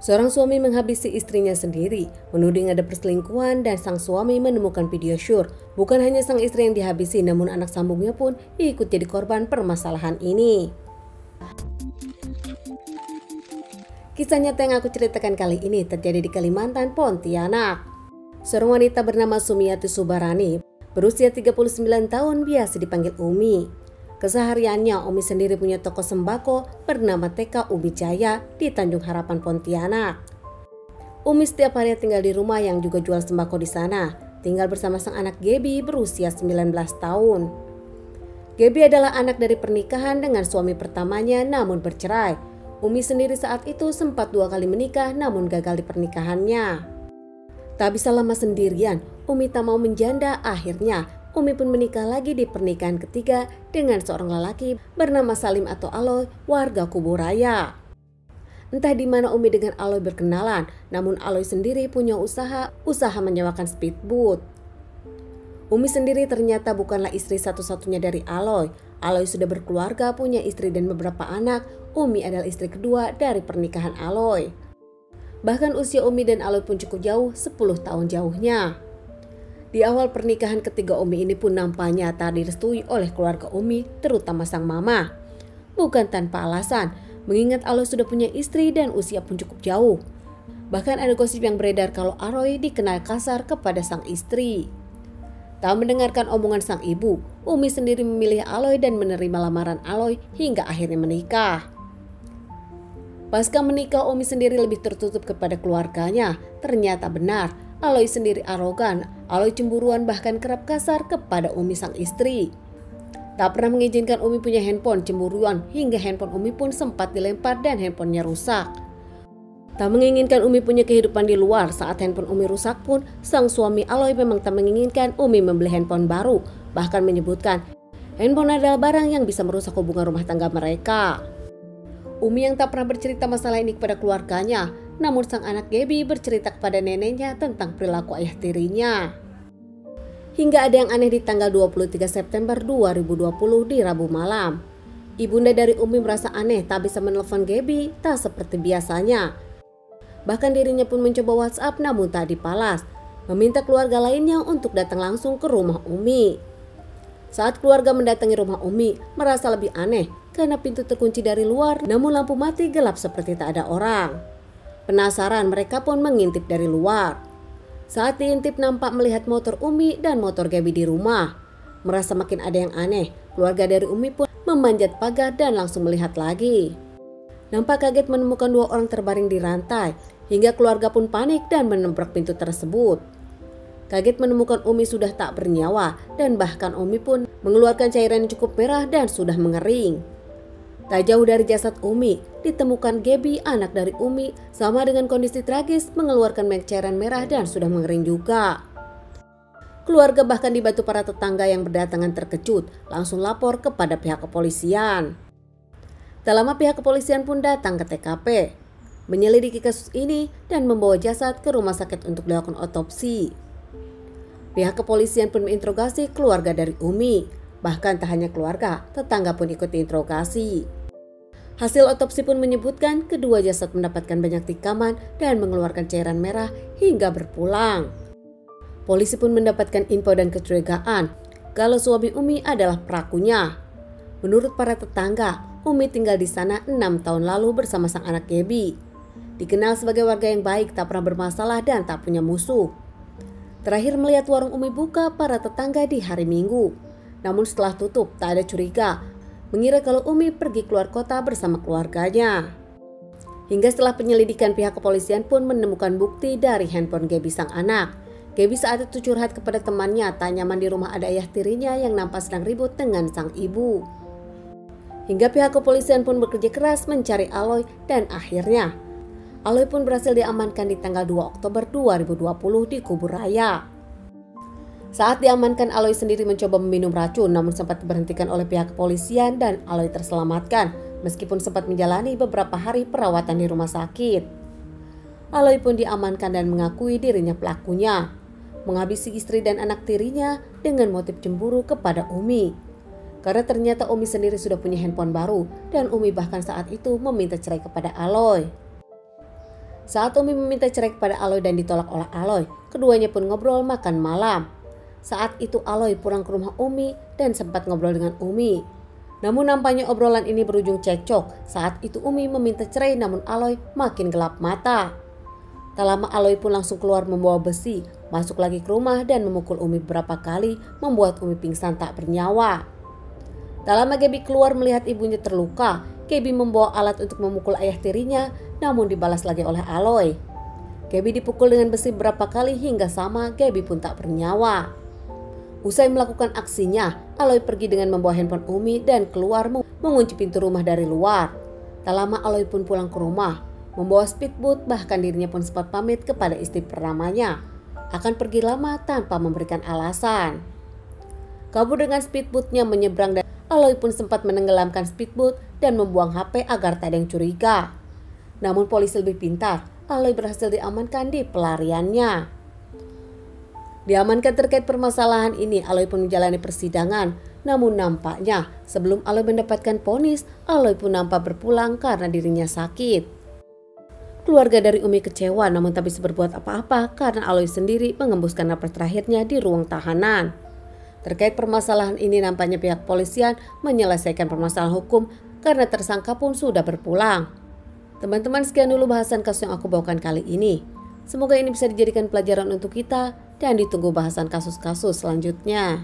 Seorang suami menghabisi istrinya sendiri, menuding ada perselingkuhan dan sang suami menemukan video syur. Bukan hanya sang istri yang dihabisi, namun anak sambungnya pun ikut jadi korban permasalahan ini. Kisah nyata yang aku ceritakan kali ini terjadi di Kalimantan, Pontianak. Seorang wanita bernama Sumiati Subarani, berusia 39 tahun, biasa dipanggil Umi. Kesehariannya, Umi sendiri punya toko sembako bernama TK Umi Jaya di Tanjung Harapan, Pontianak. Umi setiap hari tinggal di rumah yang juga jual sembako di sana, tinggal bersama sang anak Gebi berusia 19 tahun. Gebi adalah anak dari pernikahan dengan suami pertamanya namun bercerai. Umi sendiri saat itu sempat 2 kali menikah namun gagal di pernikahannya. Tak bisa lama sendirian, Umi tak mau menjanda. Akhirnya Umi pun menikah lagi di pernikahan ketiga dengan seorang lelaki bernama Salim atau Aloy, warga Kuburaya. Entah di mana Umi dengan Aloy berkenalan, namun Aloy sendiri punya usaha menyewakan speedboat. Umi sendiri ternyata bukanlah istri satu-satunya dari Aloy. Aloy sudah berkeluarga, punya istri dan beberapa anak. Umi adalah istri kedua dari pernikahan Aloy. Bahkan usia Umi dan Aloy pun cukup jauh, 10 tahun jauhnya. Di awal pernikahan ketiga Umi ini pun nampaknya tak direstui oleh keluarga Umi, terutama sang mama. Bukan tanpa alasan, mengingat Aloy sudah punya istri dan usia pun cukup jauh. Bahkan ada gosip yang beredar kalau Aloy dikenal kasar kepada sang istri. Tak mendengarkan omongan sang ibu, Umi sendiri memilih Aloy dan menerima lamaran Aloy hingga akhirnya menikah. Pasca menikah, Umi sendiri lebih tertutup kepada keluarganya. Ternyata benar, Aloy sendiri arogan, Aloy cemburuan, bahkan kerap kasar kepada Umi sang istri. Tak pernah mengizinkan Umi punya handphone, cemburuan hingga handphone Umi pun sempat dilempar dan handphonenya rusak. Tak menginginkan Umi punya kehidupan di luar. Saat handphone Umi rusak pun, sang suami Aloy memang tak menginginkan Umi membeli handphone baru. Bahkan menyebutkan, handphone adalah barang yang bisa merusak hubungan rumah tangga mereka. Umi yang tak pernah bercerita masalah ini kepada keluarganya, namun sang anak Gebi bercerita kepada neneknya tentang perilaku ayah tirinya. Hingga ada yang aneh di tanggal 23 September 2020 di Rabu malam. Ibunda dari Umi merasa aneh tak bisa menelpon Gebi, tak seperti biasanya. Bahkan dirinya pun mencoba WhatsApp namun tak dibalas, meminta keluarga lainnya untuk datang langsung ke rumah Umi. Saat keluarga mendatangi rumah Umi, merasa lebih aneh karena pintu terkunci dari luar namun lampu mati gelap seperti tak ada orang. Penasaran, mereka pun mengintip dari luar. Saat diintip nampak melihat motor Umi dan motor Gebi di rumah. Merasa makin ada yang aneh, keluarga dari Umi pun memanjat pagar dan langsung melihat lagi. Nampak kaget menemukan 2 orang terbaring di rantai, hingga keluarga pun panik dan menabrak pintu tersebut. Kaget menemukan Umi sudah tak bernyawa dan bahkan Umi pun mengeluarkan cairan yang cukup merah dan sudah mengering. Tak jauh dari jasad Umi, ditemukan Gebi, anak dari Umi, sama dengan kondisi tragis, mengeluarkan cairan merah dan sudah mengering juga. Keluarga bahkan dibantu para tetangga yang berdatangan terkejut, langsung lapor kepada pihak kepolisian. Tak lama pihak kepolisian pun datang ke TKP, menyelidiki kasus ini dan membawa jasad ke rumah sakit untuk dilakukan otopsi. Pihak kepolisian pun menginterogasi keluarga dari Umi. Bahkan tak hanya keluarga, tetangga pun ikut diinterogasi. Hasil otopsi pun menyebutkan kedua jasad mendapatkan banyak tikaman dan mengeluarkan cairan merah hingga berpulang. Polisi pun mendapatkan info dan kecurigaan kalau suami Umi adalah pelakunya. Menurut para tetangga, Umi tinggal di sana 6 tahun lalu bersama sang anak Gebi. Dikenal sebagai warga yang baik, tak pernah bermasalah dan tak punya musuh. Terakhir melihat warung Umi buka para tetangga di hari Minggu. Namun setelah tutup tak ada curiga, mengira kalau Umi pergi keluar kota bersama keluarganya. Hingga setelah penyelidikan, pihak kepolisian pun menemukan bukti dari handphone Gebi sang anak. Gebi saat itu curhat kepada temannya tak nyaman di rumah ada ayah tirinya yang nampak sedang ribut dengan sang ibu. Hingga pihak kepolisian pun bekerja keras mencari Aloy dan akhirnya Aloy pun berhasil diamankan di tanggal 2 Oktober 2020 di Kuburaya. Saat diamankan, Aloy sendiri mencoba meminum racun namun sempat diberhentikan oleh pihak kepolisian dan Aloy terselamatkan meskipun sempat menjalani beberapa hari perawatan di rumah sakit. Aloy pun diamankan dan mengakui dirinya pelakunya, menghabisi istri dan anak tirinya dengan motif cemburu kepada Umi. Karena ternyata Umi sendiri sudah punya handphone baru dan Umi bahkan saat itu meminta cerai kepada Aloy. Saat Umi meminta cerai kepada Aloy dan ditolak oleh Aloy, keduanya pun ngobrol makan malam. Saat itu Aloy pulang ke rumah Umi dan sempat ngobrol dengan Umi. Namun nampaknya obrolan ini berujung cekcok. Saat itu Umi meminta cerai namun Aloy makin gelap mata. Tak lama Aloy pun langsung keluar membawa besi, masuk lagi ke rumah dan memukul Umi beberapa kali, membuat Umi pingsan tak bernyawa. Tak lama Gaby keluar melihat ibunya terluka. Gaby membawa alat untuk memukul ayah tirinya, namun dibalas lagi oleh Aloy. Gaby dipukul dengan besi beberapa kali hingga sama Gaby pun tak bernyawa. Usai melakukan aksinya, Aloy pergi dengan membawa handphone Umi dan keluar mengunci pintu rumah dari luar. Tak lama Aloy pun pulang ke rumah, membawa speedboat, bahkan dirinya pun sempat pamit kepada istri pertamanya akan pergi lama tanpa memberikan alasan. Kabur dengan speedboatnya menyeberang dan Aloy pun sempat menenggelamkan speedboat dan membuang HP agar tak ada yang curiga. Namun polisi lebih pintar, Aloy berhasil diamankan di pelariannya. Diamankan terkait permasalahan ini, Aloy pun menjalani persidangan. Namun nampaknya sebelum Aloy mendapatkan vonis, Aloy pun nampak berpulang karena dirinya sakit. Keluarga dari Umi kecewa namun tak bisa berbuat apa-apa karena Aloy sendiri mengembuskan napas terakhirnya di ruang tahanan. Terkait permasalahan ini nampaknya pihak polisian menyelesaikan permasalahan hukum karena tersangka pun sudah berpulang. Teman-teman, sekian dulu bahasan kasus yang aku bawakan kali ini. Semoga ini bisa dijadikan pelajaran untuk kita dan ditunggu bahasan kasus-kasus selanjutnya.